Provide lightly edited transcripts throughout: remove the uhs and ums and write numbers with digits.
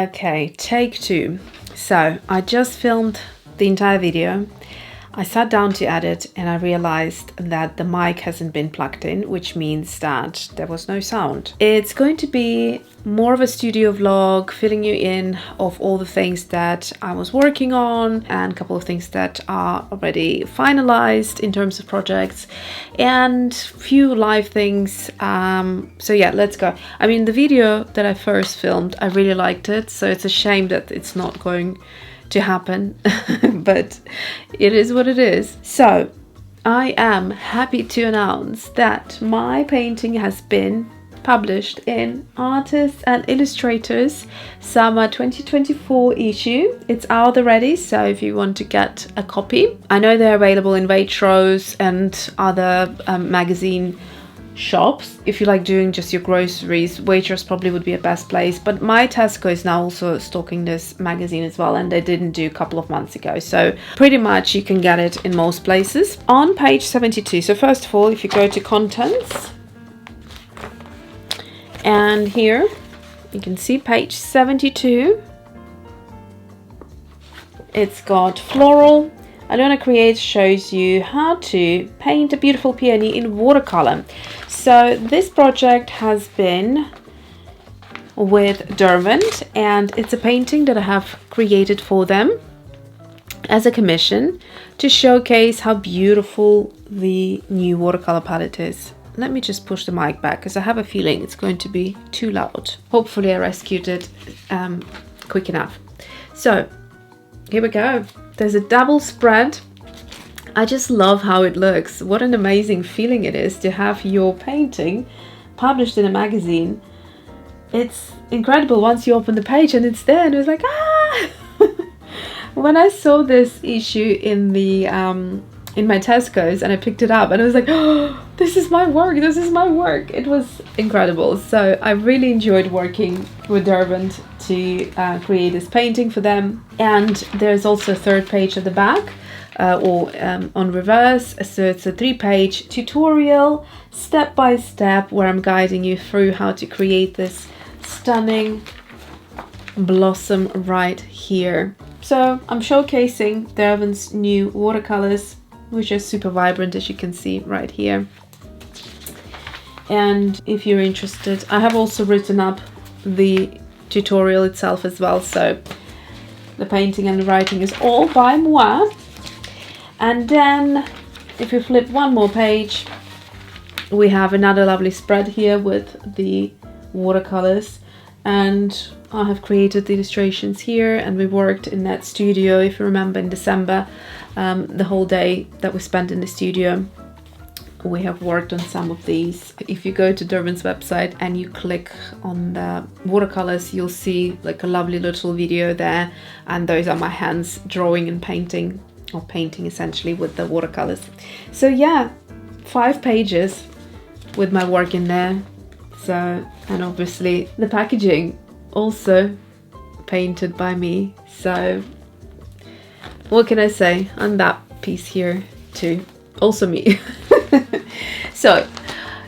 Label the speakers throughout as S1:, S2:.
S1: Okay, take two. So I just filmed the entire video. I sat down to edit and I realized that the mic hasn't been plugged in, which means that there was no sound. It's going to be more of a studio vlog, filling you in of all the things that I was working on and a couple of things that are already finalized in terms of projects and few live things. So yeah, let's go. I mean, the video that I first filmed, I really liked it. So it's a shame that it's not going to happen, but it is what it is. So I am happy to announce that my painting has been published in Artists and Illustrators Summer 2024 issue. It's out already, so if you want to get a copy, I know they're available in Waitrose and other magazine shops. If you like doing just your groceries, Waitrose probably would be a best place, but my Tesco is now also stocking this magazine as well, and they didn't do a couple of months ago, so pretty much you can get it in most places. On page 72, so first of all, if you go to contents, and here you can see page 72, it's got floral. Alyona Creates shows you how to paint a beautiful peony in watercolor. So this project has been with Derwent, and it's a painting that I have created for them as a commission to showcase how beautiful the new watercolor palette is. Let me just push the mic back because I have a feeling it's going to be too loud. Hopefully I rescued it quick enough. So here we go. There's a double spread. I just love how it looks. What an amazing feeling it is to have your painting published in a magazine. It's incredible once you open the page and it's there, and it was like, ah! When I saw this issue in the in my Tesco's and I picked it up and I was like, oh, this is my work, this is my work. It was incredible. So I really enjoyed working with Derwent to create this painting for them. And there's also a third page at the back on reverse. So it's a 3-page tutorial, step by step, where I'm guiding you through how to create this stunning blossom right here. So I'm showcasing Derwent's new watercolors, which is super vibrant, as you can see right here. And if you're interested, I have also written up the tutorial itself as well, so the painting and the writing is all by moi. And then if you flip one more page, we have another lovely spread here with the watercolors, and I have created the illustrations here, and we worked in that studio, if you remember, in December, the whole day that we spent in the studio. We have worked on some of these. If you go to Derwent's website and you click on the watercolors, you'll see like a lovely little video there, and those are my hands drawing and painting, or painting essentially with the watercolors. So yeah, 5 pages with my work in there. So, and obviously the packaging also painted by me. So what can I say on that piece here too? Also me. So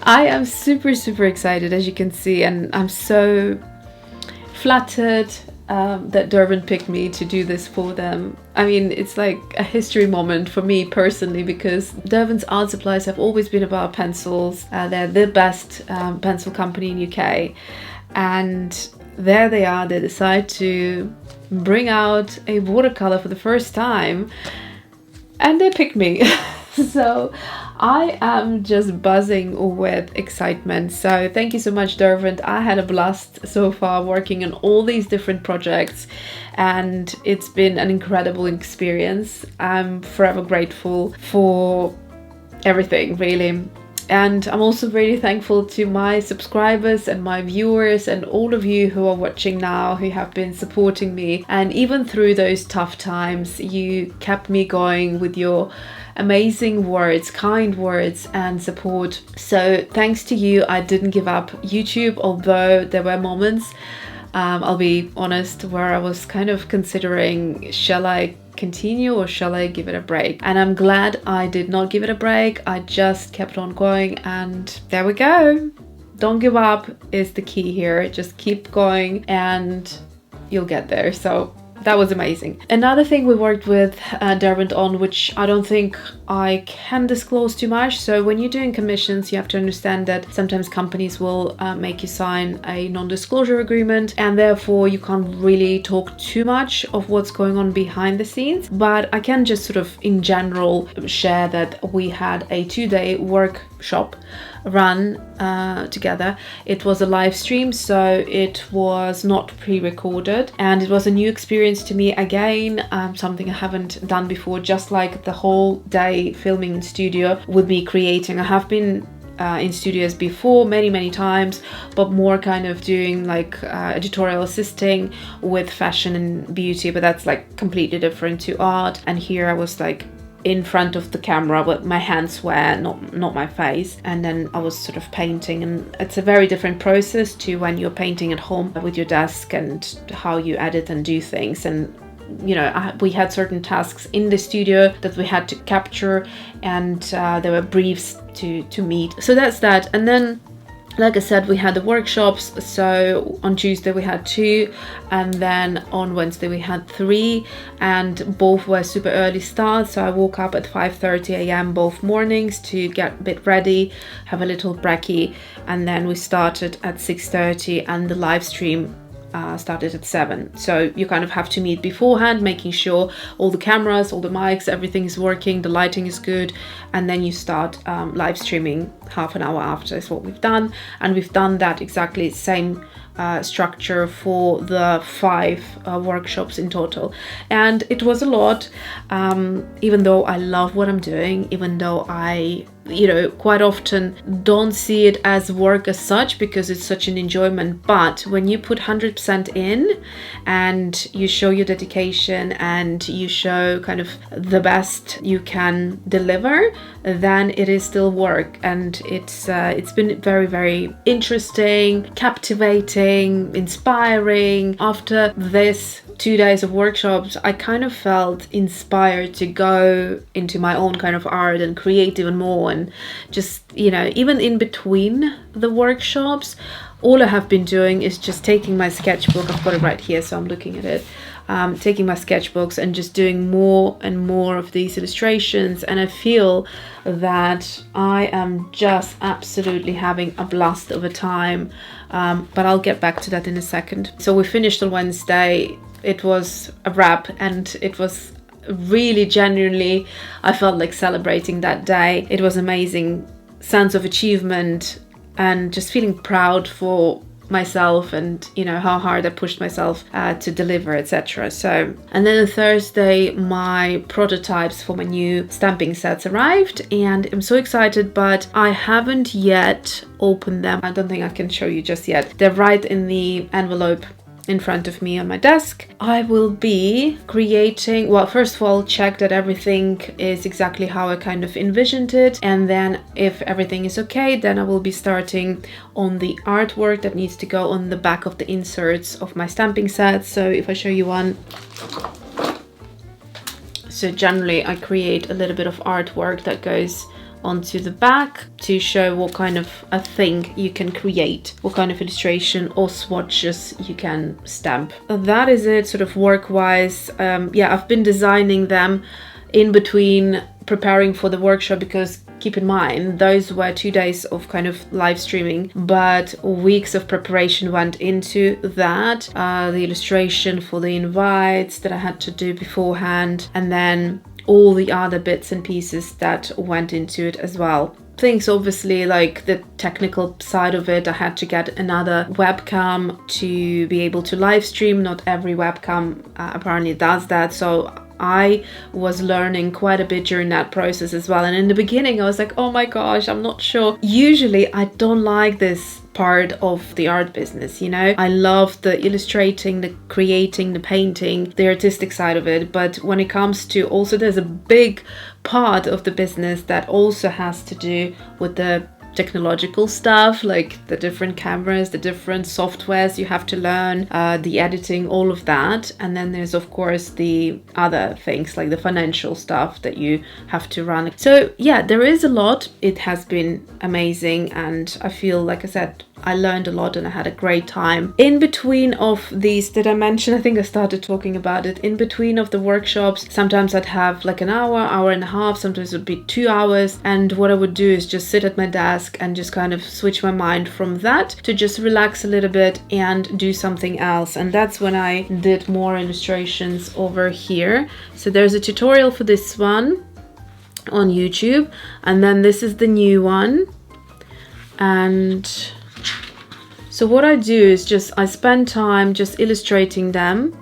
S1: I am super excited, as you can see, and I'm so flattered that Derwent picked me to do this for them. I mean, it's like a history moment for me personally, because Derwent's art supplies have always been about pencils. They're the best pencil company in UK, and there they are, they decide to bring out a watercolor for the first time, and they pick me. So I am just buzzing with excitement. So thank you so much, Derwent. I had a blast so far working on all these different projects, and it's been an incredible experience. I'm forever grateful for everything, really. And I'm also really thankful to my subscribers and my viewers and all of you who are watching now, who have been supporting me. And even through those tough times, you kept me going with your amazing words, kind words and support. So thanks to you, I didn't give up YouTube, although there were moments, I'll be honest, where I was kind of considering, shall I continue or shall I give it a break? And I'm glad I did not give it a break. I just kept on going, and there we go. Don't give up is the key here. Just keep going and you'll get there. So that was amazing. Another thing we worked with Derwent on, which I don't think I can disclose too much. So when you're doing commissions, you have to understand that sometimes companies will make you sign a non-disclosure agreement, and therefore you can't really talk too much of what's going on behind the scenes. But I can just sort of in general share that we had a 2-day workshop run together. It was a live stream, so it was not pre-recorded, and it was a new experience to me again, something I haven't done before, just like the whole day filming in studio with me creating. I have been in studios before many times, but more kind of doing like editorial assisting with fashion and beauty, but that's like completely different to art. And here I was like in front of the camera, but my hands were not my face, and then I was sort of painting, and it's a very different process to when you're painting at home with your desk and how you edit and do things. And you know, we had certain tasks in the studio that we had to capture, and there were briefs to meet. So that's that. And then, like I said, we had the workshops. So on Tuesday we had 2, and then on Wednesday we had 3, and both were super early starts. So I woke up at 5:30 a.m. both mornings to get a bit ready, have a little brekkie, and then we started at 6:30, and the live stream started at 7. So you kind of have to meet beforehand, making sure all the cameras, all the mics, everything is working, the lighting is good, and then you start live streaming half an hour after is what we've done. And we've done that exactly same structure for the 5 workshops in total, and it was a lot, even though I love what I'm doing, even though I, you know, quite often don't see it as work as such because it's such an enjoyment. But when you put 100% in and you show your dedication and you show kind of the best you can deliver, then it is still work. And it's been very interesting, captivating, inspiring. After this 2 days of workshops, I kind of felt inspired to go into my own kind of art and create even more. And just, you know, even in between the workshops, all I have been doing is just taking my sketchbook. I've got it right here, so I'm looking at it. Taking my sketchbooks and just doing more and more of these illustrations, and I feel that I am just absolutely having a blast of a time, but I'll get back to that in a second. So we finished on Wednesday. It was a wrap, and it was really genuinely, I felt like celebrating that day. It was amazing sense of achievement and just feeling proud for myself, and you know how hard I pushed myself to deliver, etc. So, and then on Thursday my prototypes for my new stamping sets arrived, and I'm so excited, but I haven't yet opened them. I don't think I can show you just yet. They're right in the envelope in front of me on my desk. I will be creating, well, first of all, check that everything is exactly how I kind of envisioned it, and then if everything is okay, then I will be starting on the artwork that needs to go on the back of the inserts of my stamping sets. So if I show you one, so generally I create a little bit of artwork that goes onto the back to show what kind of a thing you can create, what kind of illustration or swatches you can stamp. That is it sort of work-wise. Yeah, I've been designing them in between preparing for the workshop, because keep in mind those were 2 days of kind of live streaming, but weeks of preparation went into that. The illustration for the invites that I had to do beforehand, and then all the other bits and pieces that went into it as well. Things obviously like the technical side of it, I had to get another webcam to be able to live stream. Not every webcam apparently does that, so I was learning quite a bit during that process as well. And in the beginning I was like, oh my gosh, I'm not sure. Usually I don't like this part of the art business, you know. I love the illustrating, the creating, the painting, the artistic side of it, but when it comes to also, there's a big part of the business that also has to do with the technological stuff, like the different cameras, the different softwares you have to learn, the editing, all of that. And then there's of course the other things like the financial stuff that you have to run. So yeah, there is a lot. It has been amazing, and I feel, like I said, I learned a lot and I had a great time. In between of these, did I mention, I think I started talking about it, in between of the workshops, sometimes I'd have like an hour and a half, sometimes it would be 2 hours, and what I would do is just sit at my desk and just kind of switch my mind from that to just relax a little bit and do something else. And that's when I did more illustrations over here. So there's a tutorial for this one on YouTube, and then this is the new one. And so what I do is just I spend time just illustrating them,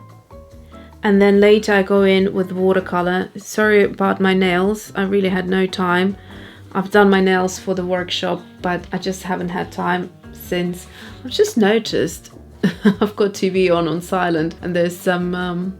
S1: and then later I go in with watercolor. Sorry about my nails, I really had no time. I've done my nails for the workshop, but I just haven't had time since. I've just noticed I've got TV on silent, and there's some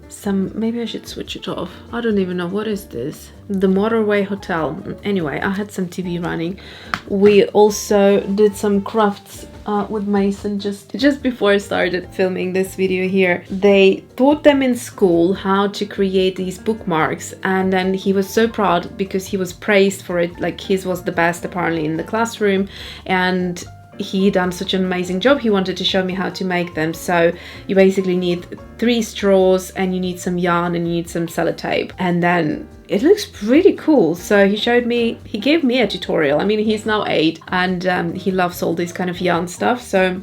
S1: maybe I should switch it off. I don't even know, what is this? The Motorway Hotel. Anyway, I had some TV running. We also did some crafts with Mason just before I started filming this video here. They taught them in school how to create these bookmarks, and then he was so proud because he was praised for it, like his was the best apparently in the classroom, and he done such an amazing job. He wanted to show me how to make them. So you basically need 3 straws, and you need some yarn, and you need some sellotape, and then it looks pretty cool. So he showed me, he gave me a tutorial. I mean, he's now 8, and he loves all this kind of yarn stuff, so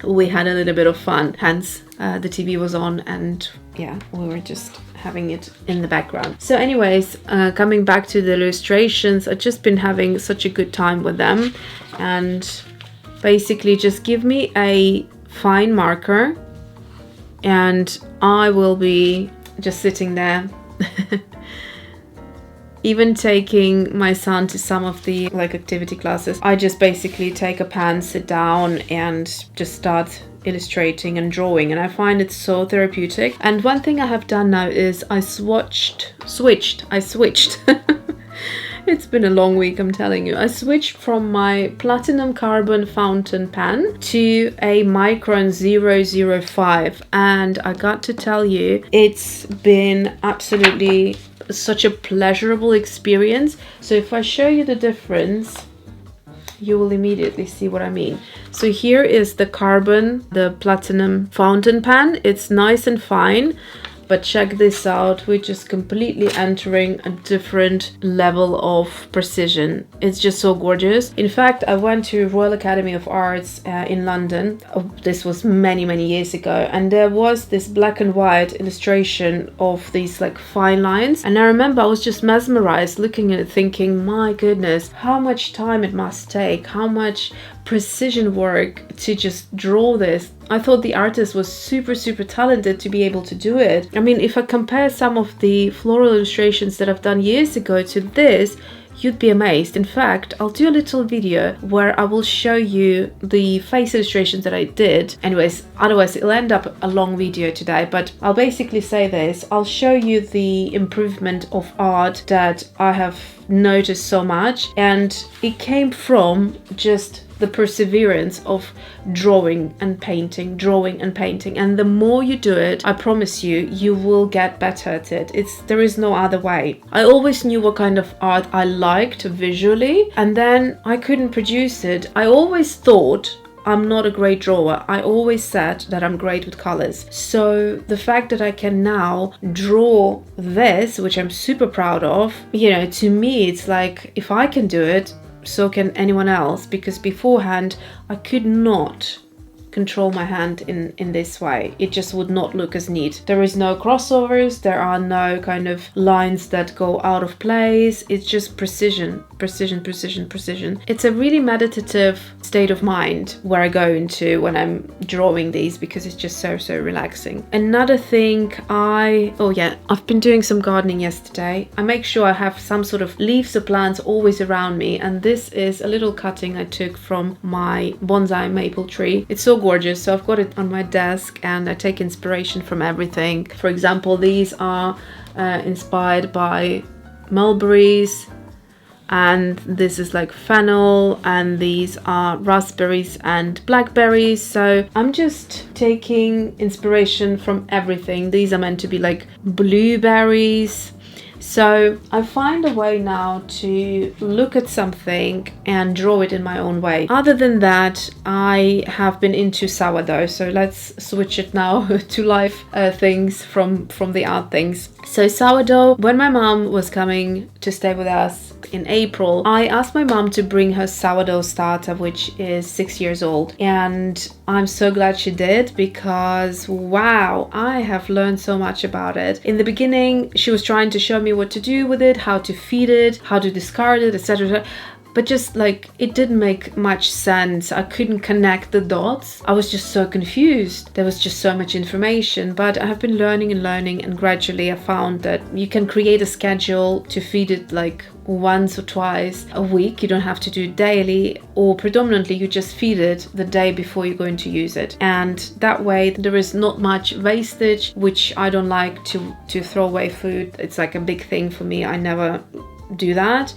S1: we had a little bit of fun. Hence the TV was on, and yeah, we were just having it in the background. So anyways, coming back to the illustrations, I've just been having such a good time with them. And basically just give me a fine marker, and I will be just sitting there. Even taking my son to some of the like activity classes, I just basically take a pen, sit down, and just start illustrating and drawing, and I find it so therapeutic. And one thing I have done now is I switched It's been a long week, I'm telling you. I switched from my platinum carbon fountain pen to a Micron 005, and I got to tell you, it's been absolutely such a pleasurable experience. So if I show you the difference, you will immediately see what I mean. So here is the carbon, the platinum fountain pen. It's nice and fine. But check this out, we're just completely entering a different level of precision. It's just so gorgeous. In fact, I went to Royal Academy of Arts in London. This was many years ago, and there was this black and white illustration of these like fine lines. And I remember I was just mesmerized looking at it, thinking, my goodness, how much time it must take, how much precision work to just draw this. I thought the artist was super talented to be able to do it. I mean, if I compare some of the floral illustrations that I've done years ago to this, you'd be amazed. In fact, I'll do a little video where I will show you the face illustrations that I did. Anyways, otherwise it'll end up a long video today, but I'll basically say this. I'll show you the improvement of art that I have noticed so much, and it came from just the perseverance of drawing and painting, and the more you do it, I promise you, you will get better at it. There is no other way. I always knew what kind of art I liked visually, and then I couldn't produce it. I always thought I'm not a great drawer. I always said that I'm great with colors. So the fact that I can now draw this, which I'm super proud of, you know, to me it's like, if I can do it, so can anyone else, because beforehand I could not control my hand in this way. It just would not look as neat. There is no crossovers, there are no kind of lines that go out of place. It's just precision. It's a really meditative state of mind where I go into when I'm drawing these, because it's just so relaxing. Another thing, I've been doing some gardening yesterday. I make sure I have some sort of leaves or plants always around me, and this is a little cutting I took from my bonsai maple tree. It's so gorgeous, so I've got it on my desk, and I take inspiration from everything. For example, these are inspired by mulberries, and this is like fennel, and these are raspberries and blackberries. So I'm just taking inspiration from everything. These are meant to be like blueberries. So I find a way now to look at something and draw it in my own way. Other than that, I have been into sourdough. So let's switch it now to life things from the art things. So sourdough, when my mom was coming to stay with us in April, I asked my mom to bring her sourdough starter, which is 6 years old. And I'm so glad she did, because wow, I have learned so much about it. In the beginning, she was trying to show me what to do with it, how to feed it, how to discard it, etc. But just like, it didn't make much sense. I couldn't connect the dots. I was just so confused. There was just so much information, but I have been learning, and gradually I found that you can create a schedule to feed it like once or twice a week. You don't have to do it daily, or predominantly you just feed it the day before you're going to use it. And that way there is not much wastage, which I don't like to throw away food. It's like a big thing for me. I never do that,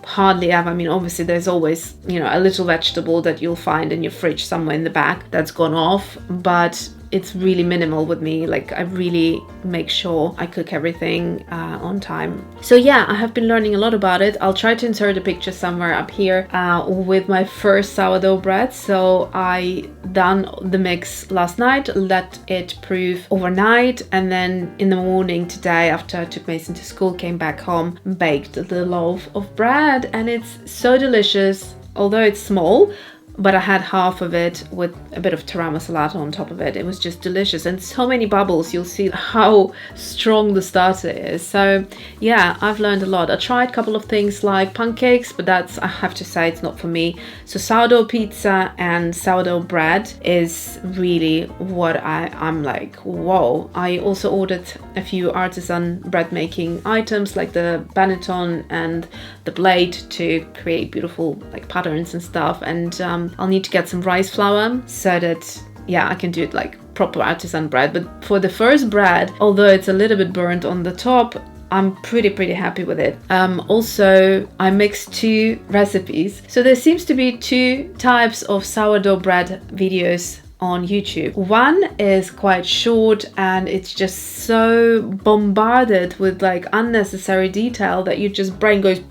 S1: hardly ever. I mean, obviously there's always, you know, a little vegetable that you'll find in your fridge somewhere in the back that's gone off, but it's really minimal with me. Like, I really make sure I cook everything on time. So yeah, I have been learning a lot about it. I'll try to insert a picture somewhere up here with my first sourdough bread. So I done the mix last night, let it proof overnight, and then in the morning today, after I took Mason to school, came back home, baked the loaf of bread, and it's so delicious. Although it's small, but I had half of it with a bit of garam masala on top of it. It was just delicious, and so many bubbles. You'll see how strong the starter is. So yeah, I've learned a lot. I tried a couple of things like pancakes, but that's, I have to say, it's not for me. So sourdough pizza and sourdough bread is really what I'm like, whoa. I also ordered a few artisan bread making items like the banneton and the blade to create beautiful like patterns and stuff. And I'll need to get some rice flour so that, yeah, I can do it like proper artisan bread. But for the first bread, although it's a little bit burnt on the top, I'm pretty happy with it. Also, I mixed 2 recipes. So there seems to be 2 types of sourdough bread videos on YouTube. One is quite short, and it's just so bombarded with like unnecessary detail that your just brain goes,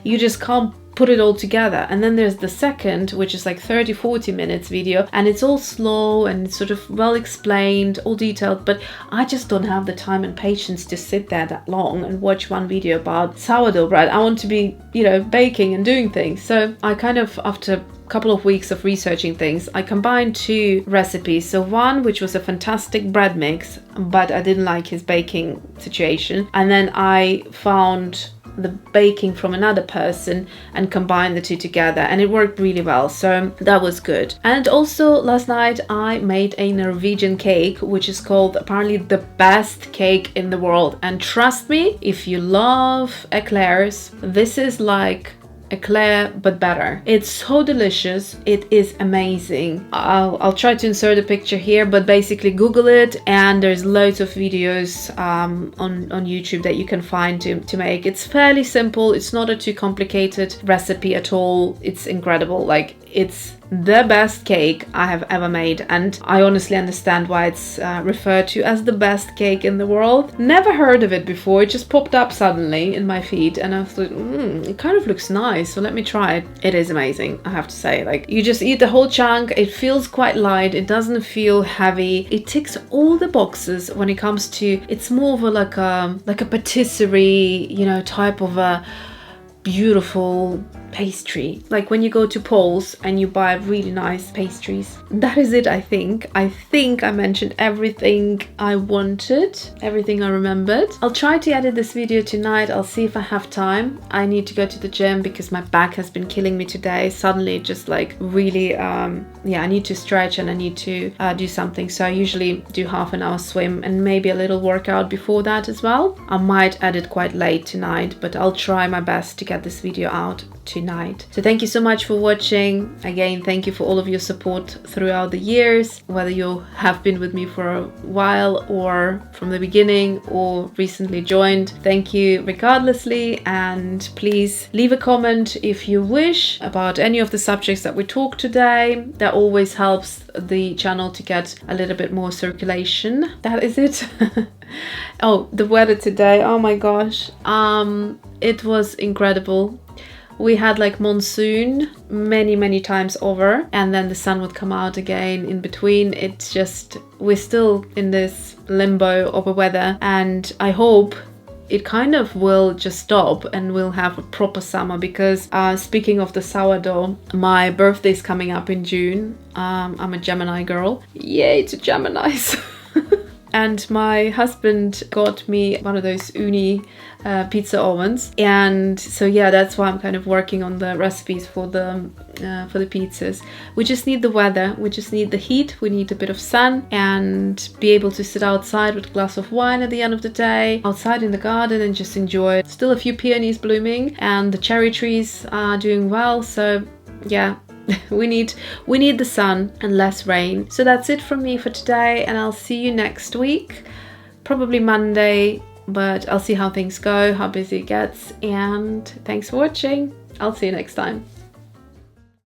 S1: you just can't put it all together. And then there's the second, which is like 30-40 minutes video, and it's all slow and sort of well explained, all detailed, but I just don't have the time and patience to sit there that long and watch one video about sourdough bread. I want to be, you know, baking and doing things. So I kind of, after couple of weeks of researching things, I combined 2 recipes. So one, which was a fantastic bread mix, but I didn't like his baking situation, and then I found the baking from another person and combined the 2 together, and it worked really well. So that was good. And also last night I made a Norwegian cake, which is called apparently the best cake in the world. And trust me, if you love eclairs, this is like eclair but better. It's so delicious. It is amazing. I'll try to insert a picture here, but basically Google it, and there's loads of videos on YouTube that you can find to make. It's fairly simple. It's not a too complicated recipe at all. It's incredible. Like, it's the best cake I have ever made, and I honestly understand why it's referred to as the best cake in the world. Never heard of it before. It just popped up suddenly in my feed, and I thought, it kind of looks nice, so let me try it. It is amazing, I have to say. Like, you just eat the whole chunk. It feels quite light. It doesn't feel heavy. It ticks all the boxes when it comes to, it's more of a like a patisserie, you know, type of a beautiful pastry, like when you go to Paul's and you buy really nice pastries. That is it. I think I mentioned everything I wanted, everything I remembered. I'll try to edit this video tonight. I'll see if I have time. I need to go to the gym because my back has been killing me today. Suddenly just like really I need to stretch and I need to do something. So I usually do half an hour swim and maybe a little workout before that as well. I might edit quite late tonight, but I'll try my best to get this video out tonight. So thank you so much for watching. Again, thank you for all of your support throughout the years, whether you have been with me for a while or from the beginning or recently joined. Thank you regardlessly, and please leave a comment if you wish about any of the subjects that we talked today. That always helps the channel to get a little bit more circulation. That is it. Oh, the weather today, oh my gosh, it was incredible. We had like monsoon many times over, and then the sun would come out again in between. It's just, we're still in this limbo of a weather, and I hope it kind of will just stop and we'll have a proper summer, because speaking of the sourdough, my birthday's coming up in June. I'm a Gemini girl. Yay to Geminis. And my husband got me one of those uni pizza ovens, and so yeah, that's why I'm kind of working on the recipes for the pizzas. We just need the weather, we just need the heat, we need a bit of sun, and be able to sit outside with a glass of wine at the end of the day, outside in the garden, and just enjoy it. Still a few peonies blooming, and the cherry trees are doing well, so yeah. we need the sun and less rain. So that's it from me for today, and I'll see you next week, probably Monday, but I'll see how things go, how busy it gets, and thanks for watching. I'll see you next time.